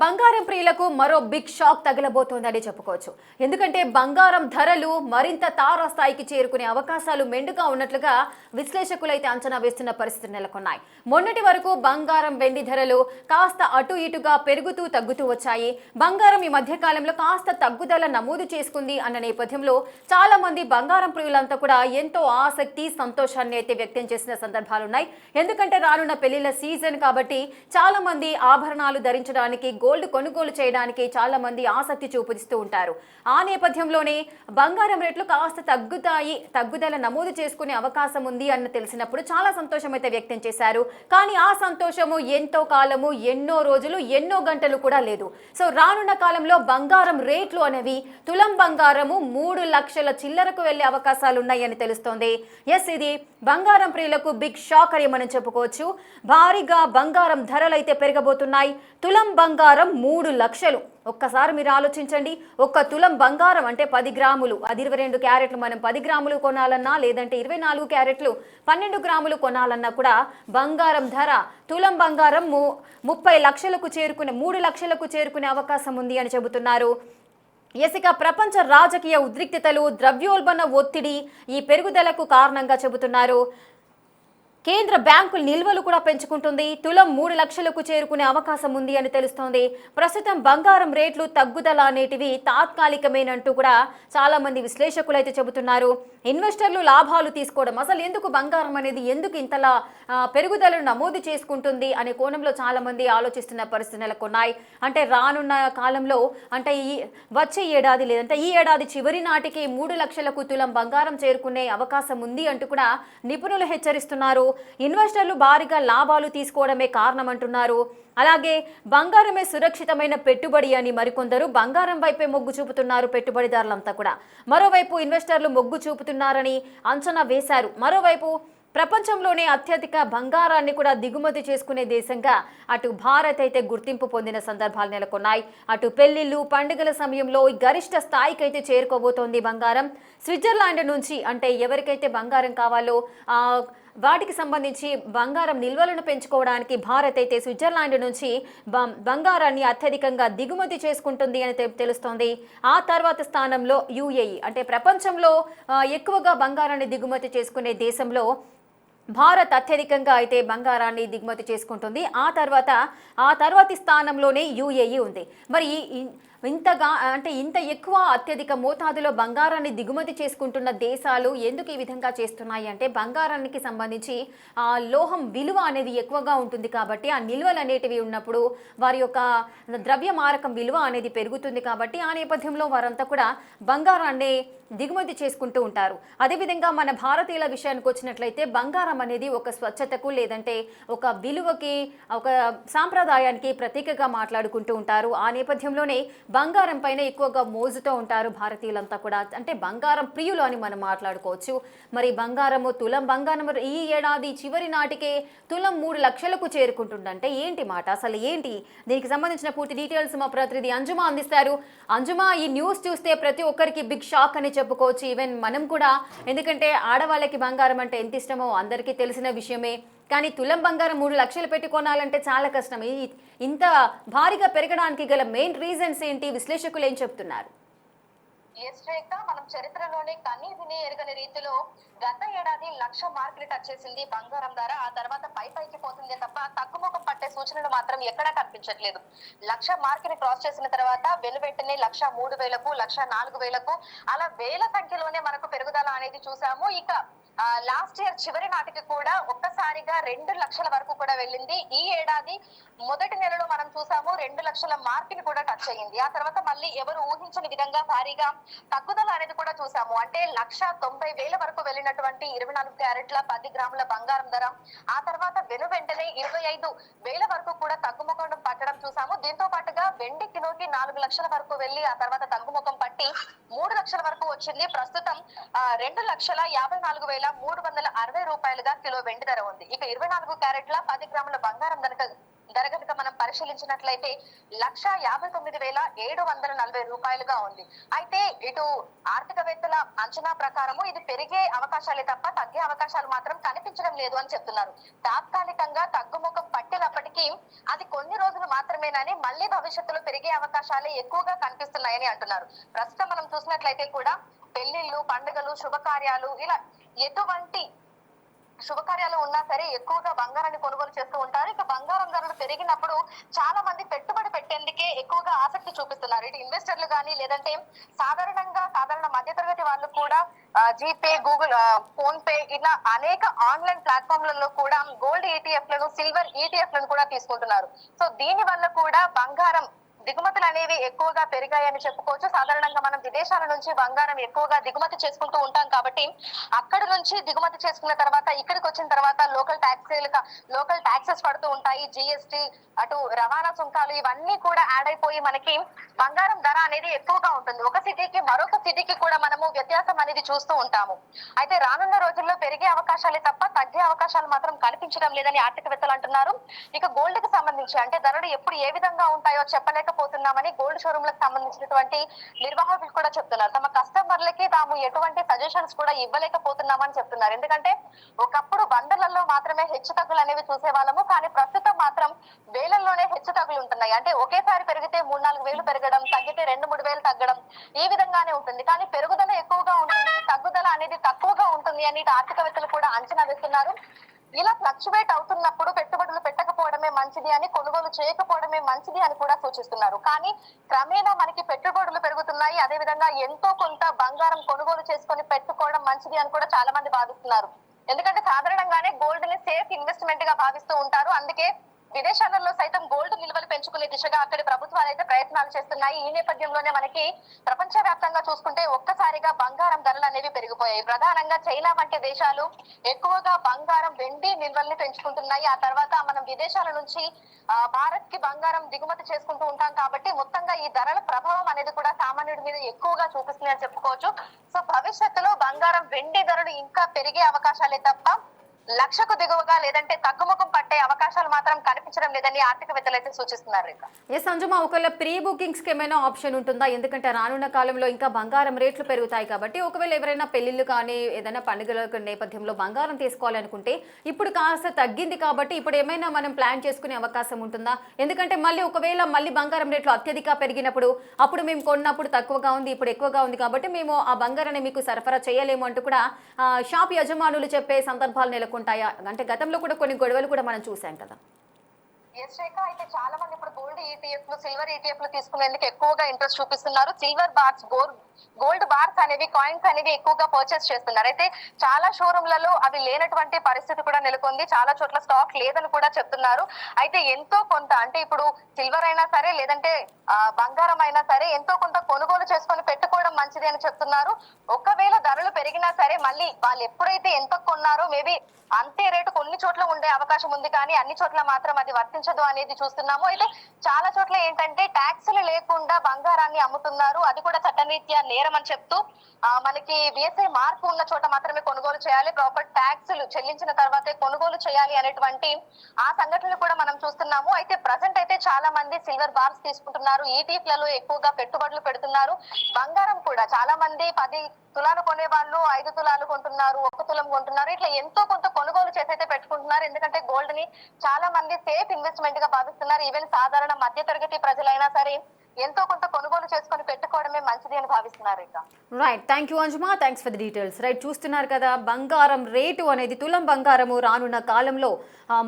బంగారం ప్రియులకు మరో బిగ్ షాక్ తగలబోతోందని చెప్పుకోవచ్చు. ఎందుకంటే బంగారం ధరలు మరింత తారాస్థాయికి చేరుకునే అవకాశాలు మెండుగా ఉన్నట్లుగా విశ్లేషకులైతే అంచనా వేస్తున్న పరిస్థితులు నెలకొన్నాయి. మొన్నటి వరకు బంగారం వెండి ధరలు కాస్త అటు ఇటుగా పెరుగుతూ తగ్గుతూ వచ్చాయి. బంగారం ఈ మధ్య కాలంలో కాస్త తగ్గుదల నమోదు చేసుకుంది అన్న నేపథ్యంలో చాలా మంది బంగారం ప్రియులంతా కూడా ఎంతో ఆసక్తి సంతోషాన్ని అయితే వ్యక్తం చేసిన సందర్భాలున్నాయి. ఎందుకంటే రానున్న పెళ్లిళ్ల సీజన్ కాబట్టి చాలా మంది ఆభరణాలు ధరించడానికి గోల్డ్ కొనుగోలు చేయడానికి చాలా మంది ఆసక్తి చూపిస్తూ ఉంటారు. ఆ నేపథ్యంలోనే బంగారం రేట్లు కాస్త తగ్గుదల నమోదు చేసుకునే అవకాశం ఉంది అన్న తెలిసినప్పుడు చాలా సంతోషం అయితే వ్యక్తం చేశారు. కానీ ఆ సంతోషము ఎంతో కాలము, ఎన్నో రోజులు, ఎన్నో గంటలు కూడా లేదు. సో రానున్న కాలంలో బంగారం రేట్లు అనేవి తులం బంగారము 3 లక్షల చిల్లరకు వెళ్లే అవకాశాలు ఉన్నాయని తెలుస్తోంది. ఎస్, ఇది బంగారం ప్రియులకు బిగ్ షాక్ అని మనం చెప్పుకోవచ్చు. భారీగా బంగారం ధరలు అయితే పెరగబోతున్నాయి. తులం బంగారం 3 లక్షలు. ఒక్కసారి మీరు ఆలోచించండి, ఒక్క తులం బంగారం అంటే 10 గ్రాములు, అది 22 క్యారెట్లు మనం 10 గ్రాములు కొనాలన్నా, లేదంటే 24 క్యారెట్లు 12 గ్రాములు కొనాలన్నా కూడా బంగారం ధర తులం బంగారం 30 లక్షలకు చేరుకునే 3 లక్షలకు చేరుకునే అవకాశం ఉంది అని చెబుతున్నారు. ఇక ప్రపంచ రాజకీయ ఉద్రిక్తతలు, ద్రవ్యోల్బణ ఒత్తిడి ఈ పెరుగుదలకు కారణంగా చెబుతున్నారు. కేంద్ర బ్యాంకుల నిల్వలు కూడా పెంచుకుంటుంది. తులం 3 లక్షలకు చేరుకునే అవకాశం ఉంది అని తెలుస్తోంది. ప్రస్తుతం బంగారం రేట్లు తగ్గుదల అనేటివి తాత్కాలికమేనంటూ కూడా చాలా మంది విశ్లేషకులు అయితే చెబుతున్నారు. ఇన్వెస్టర్లు లాభాలు తీసుకోవడం, అసలు ఎందుకు బంగారం అనేది ఎందుకు ఇంతలా పెరుగుదలను నమోదు చేసుకుంటుంది అనే కోణంలో చాలా మంది ఆలోచిస్తున్న పరిస్థితులు నెలకొన్నాయి. అంటే రానున్న కాలంలో, అంటే వచ్చే ఏడాది లేదంటే ఈ ఏడాది చివరి నాటికి 3 లక్షలకు తులం బంగారం చేరుకునే అవకాశం ఉంది అంటూ కూడా నిపుణులు హెచ్చరిస్తున్నారు. ఇన్వెస్టర్లు భారీగా లాభాలు తీసుకోవడమే కారణం అంటున్నారు. అలాగే బంగారమే సురక్షితమైన పెట్టుబడి అని మరికొందరు బంగారం వైపే మొగ్గు చూపుతున్నారు పెట్టుబడిదారులంతా కూడా. మరోవైపు ఇన్వెస్టర్లు మొగ్గు చూపుతున్నారని అంచనా వేశారు. మరోవైపు ప్రపంచంలోనే అత్యధిక బంగారాన్ని కూడా దిగుమతి చేసుకునే దేశంగా అటు భారత్ అయితే గుర్తింపు పొందిన సందర్భాలు నెలకొన్నాయి. అటు పెళ్లిళ్ళు, పండుగల సమయంలో గరిష్ట స్థాయికి అయితే చేరుకోబోతోంది బంగారం. స్విట్జర్లాండ్ నుంచి, అంటే ఎవరికైతే బంగారం కావాలో వాటికి సంబంధించి బంగారం నిల్వలను పెంచుకోవడానికి భారత్ అయితే స్విట్జర్లాండ్ నుంచి బంగారాన్ని అత్యధికంగా దిగుమతి చేసుకుంటుంది అని తెలుస్తోంది. ఆ తర్వాత స్థానంలో యుఏఈ, అంటే ప్రపంచంలో ఎక్కువగా బంగారాన్ని దిగుమతి చేసుకునే దేశంలో భారత్ అత్యధికంగా అయితే బంగారాన్ని దిగుమతి చేసుకుంటుంది. ఆ తర్వాతి స్థానంలోనే యుఏఈ ఉంది. మరి ఇంత ఎక్కువ అత్యధిక మోతాదులో బంగారాన్ని దిగుమతి చేసుకుంటున్న దేశాలు ఎందుకు ఈ విధంగా చేస్తున్నాయి అంటే బంగారానికి సంబంధించి లోహం విలువ అనేది ఎక్కువగా ఉంటుంది కాబట్టి ఆ నిల్వలు అనేటివి ఉన్నప్పుడు వారి యొక్క ద్రవ్యమారకం విలువ అనేది పెరుగుతుంది కాబట్టి ఆ నేపథ్యంలో వారంతా కూడా బంగారాన్ని దిగుమతి చేసుకుంటూ ఉంటారు. అదేవిధంగా మన భారతీయుల విషయానికి వచ్చినట్లయితే బంగారం అనేది ఒక స్వచ్ఛతకు, లేదంటే ఒక విలువకి, ఒక సాంప్రదాయానికి ప్రతీకగా మాట్లాడుకుంటూ ఉంటారు. ఆ నేపథ్యంలోనే బంగారం పైన ఎక్కువగా మోజుతో ఉంటారు భారతీయులంతా కూడా. అంటే బంగారం ప్రియులు అని మనం మాట్లాడుకోవచ్చు. మరి తులం బంగారం ఈ ఏడాది చివరి నాటికే తులం 3 లక్షలకు చేరుకుంటుందంటే ఏంటి మాట, అసలు ఏంటి? దీనికి సంబంధించిన పూర్తి డీటెయిల్స్ మా ప్రతినిధి అంజుమా అందిస్తారు. అంజుమా, ఈ న్యూస్ చూస్తే ప్రతి ఒక్కరికి బిగ్ షాక్ అని చెప్పుకోవచ్చు. ఈవెన్ మనం కూడా, ఎందుకంటే ఆడవాళ్ళకి బంగారం అంటే ఎంత ఇష్టమో అందరికీ తెలిసిన విషయమే. కానీ తులం బంగారం 3 లక్షలు పెట్టి కొనాలంటే చాలా కష్టం. ఇంత భారీగా పెరగడానికి గల మెయిన్ రీజన్స్ ఏంటి? విశ్లేషకులు ఏం చెప్తున్నారు? మనం చరిత్రలోనే కనీ విని ఎరగని రీతిలో గత ఏడాది 1 లక్ష మార్కులు టచ్ చేసింది బంగారం ధర. ఆ తర్వాత పైకి పోతుంది తప్ప తగ్గుముఖం పట్టే సూచనలు మాత్రం ఎక్కడా కనిపించట్లేదు. 1 లక్ష మార్కుని క్రాస్ చేసిన తర్వాత వెంటనే 1,03,000కు, 1,04,000కు అలా వేల సంఖ్యలోనే మనకు పెరుగుదల అనేది చూసాము. ఇక లాస్ట్ ఇయర్ చివరి నాటికి కూడా ఒక్కసారిగా 2 లక్షల వరకు కూడా వెళ్ళింది. ఈ ఏడాది మొదటి నెలలో మనం చూసాము 2 లక్షల మార్కుని కూడా టచ్ అయ్యింది. ఆ తర్వాత మళ్ళీ ఎవరు ఊహించని విధంగా భారీగా తగ్గుదల అనేది కూడా చూసాము. అంటే 1,90,000 వరకు వెళ్ళినటువంటి 24 క్యారెట్ల 10 గ్రాముల బంగారం ధర ఆ తర్వాత వెంటనే 25,000 వరకు కూడా తగ్గుముఖం పట్టడం చూసాము. దీంతో పాటుగా వెండి కిలోకి 4 లక్షల వరకు వెళ్ళి ఆ తర్వాత తగ్గుముఖం పట్టి 3 లక్షల వరకు వచ్చింది. ప్రస్తుతం 2,54,360 రూపాయలుగా కిలో వెండి ధర ఉంది. ఇక 24 క్యారెట్ల 10 గ్రాముల బంగారం ధర కనుక మనం పరిశీలించినట్లయితే 1,59,740 రూపాయలుగా ఉంది. అయితే ఇటు ఆర్థికవేత్తల అంచనా ప్రకారము ఇది పెరిగే అవకాశాలే తప్ప తగ్గే అవకాశాలు మాత్రం కనిపించడం లేదు అని చెప్తున్నారు. తాత్కాలికంగా తగ్గుముఖం పట్టినప్పటికీ అది కొన్ని రోజులు మాత్రమేనని మళ్ళీ భవిష్యత్తులో పెరిగే అవకాశాలే ఎక్కువగా కనిపిస్తున్నాయని అంటున్నారు. ప్రస్తుతం మనం చూసినట్లయితే కూడా పెళ్లిళ్ళు, పండుగలు, శుభకార్యాలు ఇలా ఎటువంటి శుభకార్యాలు ఉన్నా సరే ఎక్కువగా బంగారాన్ని కొనుగోలు చేస్తూ ఉంటారు. ఇక బంగారం ధరలు పెరిగినప్పుడు చాలా మంది పెట్టుబడి పెట్టేందుకే ఎక్కువగా ఆసక్తి చూపిస్తున్నారు. ఇటు ఇన్వెస్టర్లు కానీ లేదంటే సాధారణ మధ్యతరగతి వాళ్ళు కూడా జీపే, గూగుల్, ఫోన్ పే ఇలా అనేక ఆన్లైన్ ప్లాట్ఫామ్లలో కూడా గోల్డ్ ఈటీఎఫ్ లను, సిల్వర్ ఈటీఎఫ్ లను కూడా తీసుకుంటున్నారు. సో దీని వల్ల కూడా బంగారం దిగుమతులు అనేవి ఎక్కువగా పెరిగాయని చెప్పుకోవచ్చు. సాధారణంగా మనం విదేశాల నుంచి బంగారం ఎక్కువగా దిగుమతి చేసుకుంటూ ఉంటాం కాబట్టి అక్కడ నుంచి దిగుమతి చేసుకున్న తర్వాత ఇక్కడికి వచ్చిన తర్వాత లోకల్ ట్యాక్సెస్ పడుతూ ఉంటాయి. జిఎస్టి, అటు రవాణా సుంకాలు ఇవన్నీ కూడా యాడ్ అయిపోయి మనకి బంగారం ధర అనేది ఎక్కువగా ఉంటుంది. ఒక సిటీకి మరొక సిటీకి కూడా మనము వ్యత్యాసం అనేది చూస్తూ ఉంటాము. అయితే రానున్న రోజుల్లో పెరిగే అవకాశాలే తప్ప తగ్గే అవకాశాలు మాత్రం కనిపించడం లేదని ఆర్థికవేత్తలు అంటున్నారు. ఇక గోల్డ్ కి సంబంధించి అంటే ధరలు ఎప్పుడు ఏ విధంగా ఉంటాయో చెప్పలేకపోతున్నామని గోల్డ్ షోరూమ్ లకు సంబంధించినటువంటి నిర్వాహకులు కూడా చెప్తున్నారు. తమ కస్టమర్లకి తాము ఎటువంటి సజెషన్స్ కూడా ఇవ్వలేకపోతున్నామని చెప్తున్నారు. ఎందుకంటే ఒకప్పుడు వందలలో మాత్రమే హెచ్చు తగ్గులు అనేవి చూసే వాళ్ళము, కానీ ప్రస్తుతం మాత్రం వేలల్లోనే హెచ్చు తగ్గులు ఉంటున్నాయి. అంటే ఒకేసారి పెరిగితే 3-4 వేలు పెరగడం, తగ్గితే 2-3 వేలు తగ్గడం ఈ విధంగానే ఉంటుంది. కానీ పెరుగుదల ఎక్కువగా ఉంటుంది, తగ్గుదల అనేది తక్కువగా ఉంటుంది అని ఆర్థికవేత్తలు కూడా అంచనా వేస్తున్నారు. ఇలా ఫ్లక్చువేట్ అవుతున్నప్పుడు పెట్టుబడులు పెట్టకపోవడమే మంచిది అని, కొనుగోలు చేయకపోవడమే మంచిది అని కూడా సూచిస్తున్నారు. కానీ క్రమేణా మనకి పెట్టుబడులు పెరుగుతున్నాయి, అదే విధంగా ఎంతో కొంత బంగారం కొనుగోలు చేసుకొని పెట్టుకోవడం మంచిది అని కూడా చాలా మంది భావిస్తున్నారు. ఎందుకంటే సాధారణంగానే గోల్డ్ ని సేఫ్ ఇన్వెస్ట్మెంట్ గా భావిస్తూ ఉంటారు. అందుకే విదేశాలలో సైతం గోల్డ్ నిల్వలు పెంచుకునే దిశగా అక్కడి ప్రభుత్వాలు అయితే ప్రయత్నాలు చేస్తున్నాయి. ఈ నేపథ్యంలోనే మనకి ప్రపంచ వ్యాప్తంగా చూసుకుంటే ఒక్కసారిగా బంగారం ధరలు అనేవి పెరిగిపోయాయి. ప్రధానంగా చైనా వంటి దేశాలు ఎక్కువగా బంగారం, వెండి నిల్వల్ని పెంచుకుంటున్నాయి. ఆ తర్వాత మనం విదేశాల నుంచి భారత్ కి బంగారం దిగుమతి చేసుకుంటూ ఉంటాం కాబట్టి మొత్తంగా ఈ ధరల ప్రభావం అనేది కూడా సామాన్యుడి మీద ఎక్కువగా చూపిస్తుంది అని చెప్పుకోవచ్చు. సో భవిష్యత్తులో బంగారం, వెండి ధరలు ఇంకా పెరిగే అవకాశాలే తప్ప లక్షకు దిగువగా లేదంటే తగ్గుముఖం పట్టే అవకాశాలు మాత్రం కనిపించడం లేదని ఆర్థికవేత్తలు అయితే సూచిస్తున్నారు. సంజుమా, ఒకవేళ ప్రీ బుకింగ్స్ కి ఏమైనా ఆప్షన్ ఉంటుందా? ఎందుకంటే రానున్న కాలంలో ఇంకా బంగారం రేట్లు పెరుగుతాయి కాబట్టి ఒకవేళ ఎవరైనా పెళ్లిళ్ళు కానీ ఏదైనా పండుగల నేపథ్యంలో బంగారం తీసుకోవాలనుకుంటే ఇప్పుడు కాస్త తగ్గింది కాబట్టి ఇప్పుడు ఏమైనా మనం ప్లాన్ చేసుకునే అవకాశం ఉంటుందా? ఎందుకంటే ఒకవేళ మళ్ళీ బంగారం రేట్లు అత్యధిక పెరిగినప్పుడు అప్పుడు మేము కొన్నప్పుడు తక్కువగా ఉంది, ఇప్పుడు ఎక్కువగా ఉంది కాబట్టి మేము ఆ బంగారాన్ని మీకు సరఫరా చేయలేము అంటూ కూడా షాప్ యజమానులు చెప్పే సందర్భాలు నెలకొంటాయా? అంటే గతంలో కూడా కొన్ని గొడవలు కూడా మనం చూసాం కదా. అయితే చాలా మంది ఇప్పుడు గోల్డ్ ఈటీఎఫ్ లు, సిల్వర్ ఈటీఎఫ్ లు తీసుకునేందుకు ఎక్కువగా ఇంట్రెస్ట్ చూపిస్తున్నారు. సిల్వర్ బార్స్, గోల్డ్ బార్స్ అనేవి, కాయిన్స్ అనేవి ఎక్కువగా పర్చేస్ చేస్తున్నారు. అయితే చాలా షోరూమ్లలో అవి లేనటువంటి పరిస్థితి కూడా నెలకొంది. చాలా చోట్ల స్టాక్ లేదని కూడా చెప్తున్నారు. అయితే ఎంతో కొంత అంటే ఇప్పుడు సిల్వర్ అయినా సరే లేదంటే బంగారం అయినా సరే ఎంతో కొంత కొనుగోలు చేసుకొని పెట్టుకోవడం మంచిది అని చెప్తున్నారు. ఒకవేళ ధరలు పెరిగినా సరే మళ్ళీ వాళ్ళు ఎప్పుడైతే ఎంత కొన్నారో మేబీ అంతే రేటు కొన్ని చోట్ల ఉండే అవకాశం ఉంది, కానీ అన్ని చోట్ల మాత్రం అది వర్తించదు అనేది చూస్తున్నాము. అయితే చాలా చోట్ల ఏంటంటే ట్యాక్సులు లేకుండా బంగారాన్ని అమ్ముతున్నారు. అది కూడా చట్టరీత్యా నేరం అని చెప్తూ మనకి బిఎస్ఐ మార్పు ఉన్న చోట మాత్రమే కొనుగోలు చేయాలి, ప్రాపర్ ట్యాక్సులు చెల్లించిన తర్వాతే కొనుగోలు చేయాలి అనేటువంటి ఆ సంఘటనలు కూడా మనం చూస్తున్నాము. అయితే ప్రజెంట్ అయితే చాలా మంది సిల్వర్ బార్స్ తీసుకుంటున్నారు, ఈటీఎఫ్ లలో ఎక్కువగా పెట్టుబడులు పెడుతున్నారు. బంగారం కూడా చాలా మంది 10 తులాలు కొనే వాళ్ళు 5 తులాలు కొంటున్నారు, 1 తులం కొంటున్నారు. ఇట్లా ఎంతో కొంత కొనుగోలు చేసైతే పెట్టుకుంటున్నారు. ఎందుకంటే గోల్డ్ ని చాలా మంది సేఫ్ ఇన్వెస్ట్మెంట్ గా భావిస్తున్నారు. ఈవెన్ సాధారణ మధ్య తరగతి ప్రజలైనా సరే ఎంతో కొంత కొనుగోలు చేసుకొని పెట్టుకోవడమే మంచిది అని భావిస్తున్నారు. రైట్, థ్యాంక్ యూ అంజుమా, thanks for the details. Right, చూస్తున్నారు కదా బంగారం రేటు అనేది, తులం బంగారము రానున్న కాలంలో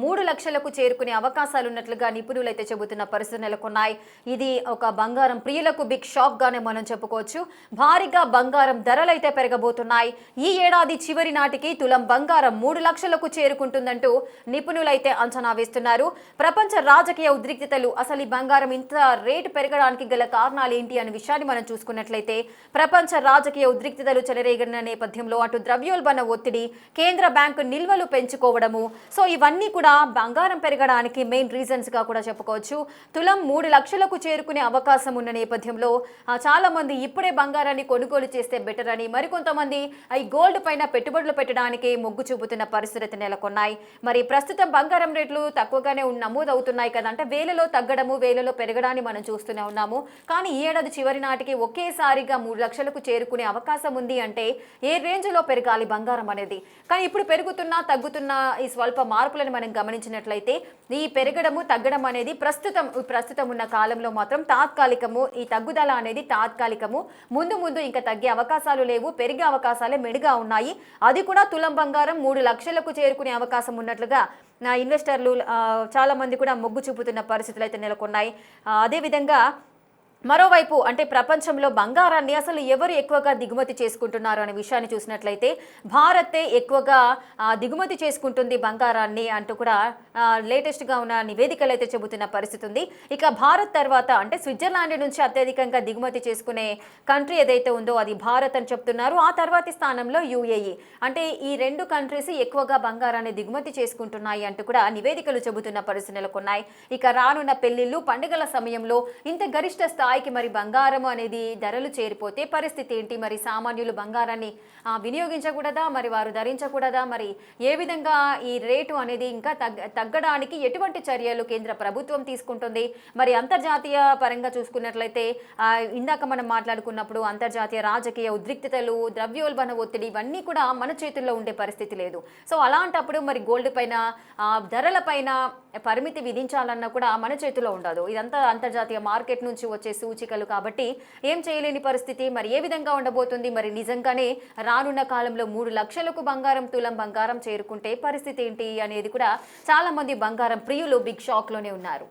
3 లక్షలకు చేరుకునే అవకాశాలు ఉన్నట్లుగా నిపుణులు అయితే చెబుతున్న పరిస్థితులు నెలకొన్నాయి. ఇది ఒక బంగారం ప్రియులకు బిగ్ షాక్ గానే మనం చెప్పుకోవచ్చు. భారీగా బంగారం ధరలు అయితే పెరగబోతున్నాయి. ఈ ఏడాది చివరి నాటికి తులం బంగారం 3 లక్షలకు చేరుకుంటుందంటూ నిపుణులైతే అంచనా వేస్తున్నారు. ప్రపంచ రాజకీయ ఉద్రిక్తతలు అసలు ఈ బంగారం ఇంత రేటు పెరగడానికి పెరగడానికి గల కారణాలు ఏంటి అనే విషయాన్ని మనం చూసుకున్నట్లయితే ప్రపంచ రాజకీయ ఉద్రిక్తతలు చెలరేగిన నేపథ్యంలో అటు ద్రవ్యోల్బణ ఒత్తిడి, కేంద్ర బ్యాంకు నిల్వలు పెంచుకోవడము, సో ఇవన్నీ కూడా బంగారం పెరగడానికి మెయిన్ రీజన్స్ గా కూడా చెప్పుకోవచ్చు. తులం 3 లక్షలకు చేరుకునే అవకాశం ఉన్న నేపథ్యంలో చాలా మంది ఇప్పుడే బంగారాన్ని కొనుగోలు చేస్తే బెటర్ అని, మరికొంతమంది ఈ గోల్డ్ పైన పెట్టుబడులు పెట్టడానికి మొగ్గు చూపుతున్న పరిస్థితి నెలకొన్నాయి. మరి ప్రస్తుతం బంగారం రేట్లు తక్కువగానే నమోదవుతున్నాయి కదా, అంటే వేలలో తగ్గడము వేలలో పెరగడాన్ని మనం చూస్తూనే ఉన్నాము. కానీ ఈ ఏడాది చివరి నాటికి ఒకేసారిగా 3 లక్షలకు చేరుకునే అవకాశం ఉంది అంటే ఏ రేంజ్లో పెరగాలి బంగారం అనేది. కానీ ఇప్పుడు పెరుగుతున్న తగ్గుతున్న ఈ స్వల్ప మార్పులను మనం గమనించినట్లయితే ఈ పెరగడము తగ్గడం అనేది ప్రస్తుతం ఉన్న కాలంలో మాత్రం తాత్కాలికము. ఈ తగ్గుదల అనేది తాత్కాలికము. ముందు ఇంకా తగ్గే అవకాశాలు లేవు, పెరిగే అవకాశాలే మెరుగా ఉన్నాయి. అది కూడా తులం బంగారం 3 లక్షలకు చేరుకునే అవకాశం ఉన్నట్లుగా ఇన్వెస్టర్లు చాలా మంది కూడా మొగ్గు చూపుతున్న పరిస్థితులు అయితే నెలకొన్నాయి. అదేవిధంగా మరోవైపు అంటే ప్రపంచంలో బంగారాన్ని అసలు ఎవరు ఎక్కువగా దిగుమతి చేసుకుంటున్నారు అనే విషయాన్ని చూసినట్లయితే భారతే ఎక్కువగా దిగుమతి చేసుకుంటుంది బంగారాన్ని అంటూ కూడా లేటెస్ట్గా ఉన్న నివేదికలు అయితే చెబుతున్న పరిస్థితి ఉంది. ఇక భారత్ తర్వాత అంటే స్విట్జర్లాండ్ నుంచి అత్యధికంగా దిగుమతి చేసుకునే కంట్రీ ఏదైతే ఉందో అది భారత్ అని చెప్తున్నారు. ఆ తర్వాతి స్థానంలో యుఏఈ. అంటే ఈ 2 కంట్రీస్ ఎక్కువగా బంగారాన్ని దిగుమతి చేసుకుంటున్నాయి అంటూ కూడా నివేదికలు చెబుతున్న పరిస్థితి నెలకొన్నాయి. ఇక రానున్న పెళ్లిళ్ళు, పండుగల సమయంలో ఇంత గరిష్ట స్థాయికి మరి బంగారం అనేది ధరలు చేరిపోతే పరిస్థితి ఏంటి? మరి సామాన్యులు బంగారాన్ని వినియోగించకూడదా, మరి వారు ధరించకూడదా? మరి ఏ విధంగా ఈ రేటు అనేది ఇంకా తగ్గడానికి ఎటువంటి చర్యలు కేంద్ర ప్రభుత్వం తీసుకుంటుంది? మరి అంతర్జాతీయ పరంగా చూసుకున్నట్లయితే ఇందాక మనం మాట్లాడుకున్నప్పుడు అంతర్జాతీయ రాజకీయ ఉద్రిక్తతలు, ద్రవ్యోల్బణ ఒత్తిడి ఇవన్నీ కూడా మన చేతుల్లో ఉండే పరిస్థితి లేదు. సో అలాంటప్పుడు మరి గోల్డ్ పైన ధరల పైన పరిమితి విధించాలన్నా కూడా మన చేతిలో ఉండదు. ఇదంతా అంతర్జాతీయ మార్కెట్ నుంచి వచ్చే సూచికలు కాబట్టి ఏం చేయలేని పరిస్థితి. మరి ఏ విధంగా ఉండబోతుంది? మరి నిజంగానే రానున్న కాలంలో 3 లక్షలకు తులం బంగారం చేరుకుంటే పరిస్థితి ఏంటి అనేది కూడా చాలా మంది బంగారం ప్రియులు బిగ్ షాక్ లోనే ఉన్నారు.